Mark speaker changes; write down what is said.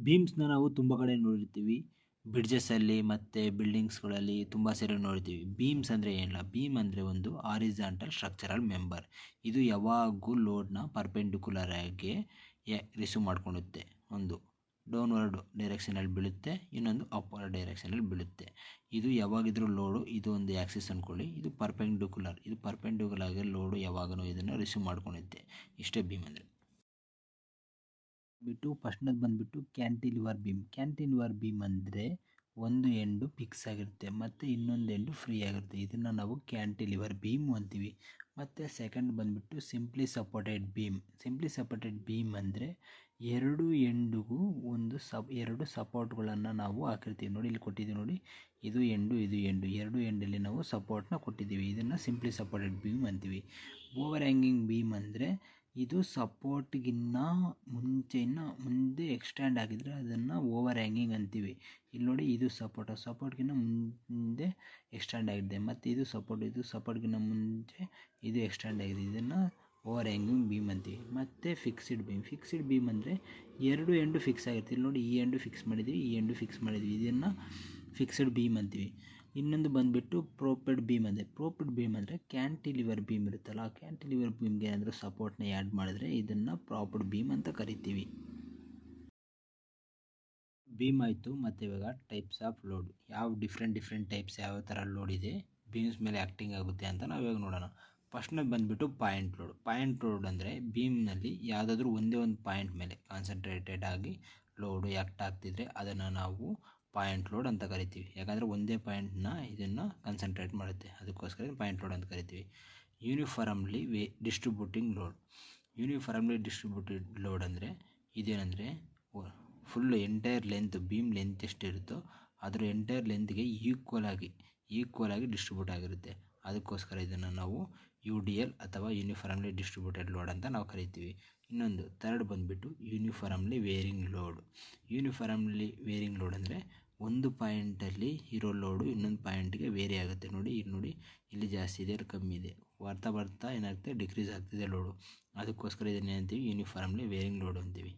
Speaker 1: ಬೀಮ್ಸ್‌ನ ನಾವು ತುಂಬ ಕಡೆ ನೋಡಿರ್ತೀವಿ. ಬ್ರಿಡ್ಜಸ್ಸಲ್ಲಿ ಮತ್ತು ಬಿಲ್ಡಿಂಗ್ಸ್‌ಗಳಲ್ಲಿ ತುಂಬ ಸರಿ ನೋಡಿರ್ತೀವಿ. ಬೀಮ್ಸ್ ಅಂದರೆ ಏನಿಲ್ಲ, ಬೀಮ್ ಅಂದರೆ ಒಂದು ಹಾರಿಜಾಂಟಲ್ ಸ್ಟ್ರಕ್ಚರಲ್ ಮೆಂಬರ್. ಇದು ಯಾವಾಗೂ ಲೋಡ್‌ನ ಪರ್ಪೆಂಡಿಕ್ಯುಲರ್ ಆಗಿ ರಿಸೀವ್ ಮಾಡ್ಕೊಳ್ಳುತ್ತೆ. ಒಂದು ಡೌನ್ವರ್ಡ್ ಡೈರೆಕ್ಷನಲ್ಲಿ ಬೀಳುತ್ತೆ, ಇನ್ನೊಂದು ಅಪ್ವರ್ಡ್ ಡೈರೆಕ್ಷನಲ್ಲಿ ಬೀಳುತ್ತೆ. ಇದು ಯಾವಾಗಿದ್ರೂ ಲೋಡು, ಇದು ಒಂದು ಆ್ಯಕ್ಸಿಸ್ ಅಂದ್ಕೊಳ್ಳಿ, ಇದು ಪರ್ಪೆಂಡಿಕ್ಯುಲರ್ ಆಗಿ ಲೋಡು ಯಾವಾಗಲೂ ಇದನ್ನು ರಿಸೀವ್ ಮಾಡ್ಕೊಳ್ಳುತ್ತೆ. ಇಷ್ಟೇ ಬೀಮ್ ಅಂದರೆ. ಫಸ್ಟ್ನೇದು ಬಂದುಬಿಟ್ಟು ಕ್ಯಾಂಟಿಲಿವರ್ ಬೀಮ್ ಅಂದರೆ ಒಂದು ಎಂಡು ಫಿಕ್ಸ್ ಆಗಿರುತ್ತೆ ಮತ್ತು ಇನ್ನೊಂದು ಎಂಡು ಫ್ರೀ ಆಗಿರುತ್ತೆ. ಇದನ್ನು ನಾವು ಕ್ಯಾಂಟಿಲಿವರ್ ಬೀಮ್ ಅಂತೀವಿ. ಮತ್ತು ಸೆಕೆಂಡ್ ಬಂದುಬಿಟ್ಟು ಸಿಂಪ್ಲಿ ಸಪೋರ್ಟೆಡ್ ಬೀಮ್ ಅಂದರೆ ಎರಡು ಎಂಡಿಗೂ ಎರಡು ಸಪೋರ್ಟ್ಗಳನ್ನು ನಾವು ಹಾಕಿರ್ತೀವಿ. ನೋಡಿ, ಇಲ್ಲಿ ಕೊಟ್ಟಿದ್ದೀವಿ ನೋಡಿ, ಇದು ಎಂಡು ಎರಡು ಎಂಡಲ್ಲಿ ನಾವು ಸಪೋರ್ಟ್ನ ಕೊಟ್ಟಿದ್ದೀವಿ. ಇದನ್ನು ಸಿಂಪ್ಲಿ ಸಪೋರ್ಟೆಡ್ ಬೀಮ್ ಅಂತೀವಿ. ಓವರ್ ಹ್ಯಾಂಗಿಂಗ್ ಬೀಮ್ ಅಂದರೆ ಇದು ಸಪೋರ್ಟ್ಗಿನ್ನ ಮುಂದೆ ಎಕ್ಸ್ಟ್ಯಾಂಡ್ ಆಗಿದ್ರೆ ಅದನ್ನು ಓವರ್ ಹ್ಯಾಂಗಿಂಗ್ ಅಂತೀವಿ. ಇಲ್ಲಿ ನೋಡಿ, ಇದು ಸಪೋರ್ಟ್ಗಿನ್ನ ಮುಂದೆ ಎಕ್ಸ್ಟ್ಯಾಂಡ್ ಆಗಿದೆ, ಮತ್ತು ಇದು ಸಪೋರ್ಟ್ಗಿನ್ನ ಮುಂಚೆ ಇದು ಎಕ್ಸ್ಟ್ಯಾಂಡ್ ಆಗಿದೆ. ಇದನ್ನು ಓವರ್ ಹ್ಯಾಂಗಿಂಗ್ ಬೀಮ್ ಅಂತೀವಿ. ಮತ್ತು ಫಿಕ್ಸ್ಡ್ ಬೀಮ್ ಅಂದರೆ ಎರಡು ಎಂಡು ಫಿಕ್ಸ್ ಆಗಿರುತ್ತೆ. ಇಲ್ಲಿ ನೋಡಿ, ಈ ಎಂಡು ಫಿಕ್ಸ್ ಮಾಡಿದ್ದೀವಿ, ಈ ಎಂಡು ಫಿಕ್ಸ್ ಮಾಡಿದ್ದೀವಿ. ಇದನ್ನು ಫಿಕ್ಸ್ಡ್ ಬೀಮ್ ಅಂತೀವಿ. ಇನ್ನೊಂದು ಬಂದುಬಿಟ್ಟು ಪ್ರೋಪೆಡ್ ಬೀಮ್ ಅಂದರೆ ಕ್ಯಾಂಟಿಲಿವರ್ ಬೀಮ್ ಇರುತ್ತಲ್ಲ, ಆ ಕ್ಯಾಂಟಿಲಿವರ್ ಬೀಮ್ಗೆ ಏನಾದರೂ ಸಪೋರ್ಟ್ನ ಆ್ಯಡ್ ಮಾಡಿದ್ರೆ ಇದನ್ನು ಪ್ರಾಪರ್ಡ್ ಬೀಮ್ ಅಂತ ಕರಿತೀವಿ. ಬೀಮ್ ಆಯಿತು. ಮತ್ತು ಇವಾಗ types off load, different types ಯಾವ ಥರ ಲೋಡ್ ಇದೆ, ಬೀಮ್ಸ್ ಮೇಲೆ ಆ್ಯಕ್ಟಿಂಗ್ ಆಗುತ್ತೆ ಅಂತ ನಾವು ಇವಾಗ ನೋಡೋಣ. ಫಸ್ಟ್ನೇದು ಬಂದುಬಿಟ್ಟು ಪಾಯಿಂಟ್ ಲೋಡ್ ಅಂದರೆ ಬೀಮ್ನಲ್ಲಿ ಯಾವುದಾದ್ರೂ ಒಂದೇ ಒಂದು ಪಾಯಿಂಟ್ ಮೇಲೆ ಕಾನ್ಸಂಟ್ರೇಟೆಡ್ ಆಗಿ ಲೋಡು ಆ್ಯಕ್ಟ್ ಆಗ್ತಿದ್ರೆ ಅದನ್ನು ನಾವು ಪಾಯಿಂಟ್ ಲೋಡ್ ಅಂತ ಕರಿತೀವಿ. ಯಾಕಂದರೆ ಒಂದೇ ಪಾಯಿಂಟ್ನ ಇದನ್ನು ಕನ್ಸಂಟ್ರೇಟ್ ಮಾಡುತ್ತೆ, ಅದಕ್ಕೋಸ್ಕರ ಪಾಯಿಂಟ್ ಲೋಡ್ ಅಂತ ಕರಿತೀವಿ. ಯೂನಿಫಾರ್ಮ್ಲಿ ಡಿಸ್ಟ್ರಿಬ್ಯೂಟೆಡ್ ಲೋಡ್ ಅಂದರೆ ಇದೇನೆಂದರೆ full entire length, beam length ಎಷ್ಟಿರುತ್ತೋ ಅದರ ಎಂಟೈರ್ ಲೆಂತ್ಗೆ ಈಕ್ವಲ್ ಆಗಿ ಡಿಸ್ಟ್ರಿಬ್ಯೂಟ್ ಆಗಿರುತ್ತೆ. ಅದಕ್ಕೋಸ್ಕರ ಇದನ್ನು ನಾವು UDL ಅಥವಾ ಯೂನಿಫಾರ್ಮ್ಲಿ ಡಿಸ್ಟ್ರಿಬ್ಯೂಟೆಡ್ ಲೋಡ್ ಅಂತ ನಾವು ಕರಿತೀವಿ. ಇನ್ನೊಂದು ಥರ್ಡ್ ಬಂದುಬಿಟ್ಟು ಯೂನಿಫಾರ್ಮ್ಲಿ ವೇರಿಂಗ್ ಲೋಡ್ ಅಂದರೆ ಒಂದು ಪಾಯಿಂಟಲ್ಲಿ ಇರೋ ಲೋಡು ಇನ್ನೊಂದು ಪಾಯಿಂಟ್ಗೆ ವೇರಿ ಆಗುತ್ತೆ. ನೋಡಿ, ಇಲ್ಲಿ ಜಾಸ್ತಿ ಇದೆ, ಇಲ್ಲಿ ಕಮ್ಮಿ ಇದೆ, ಬರ್ತಾ ಏನಾಗುತ್ತೆ, ಡಿಕ್ರೀಸ್ ಆಗ್ತಿದೆ ಲೋಡು. ಅದಕ್ಕೋಸ್ಕರ ಇದನ್ನು ಏನಂತೀವಿ, ಯೂನಿಫಾರ್ಮ್ಲಿ ವೇರಿಂಗ್ ಲೋಡ್ ಅಂತೀವಿ.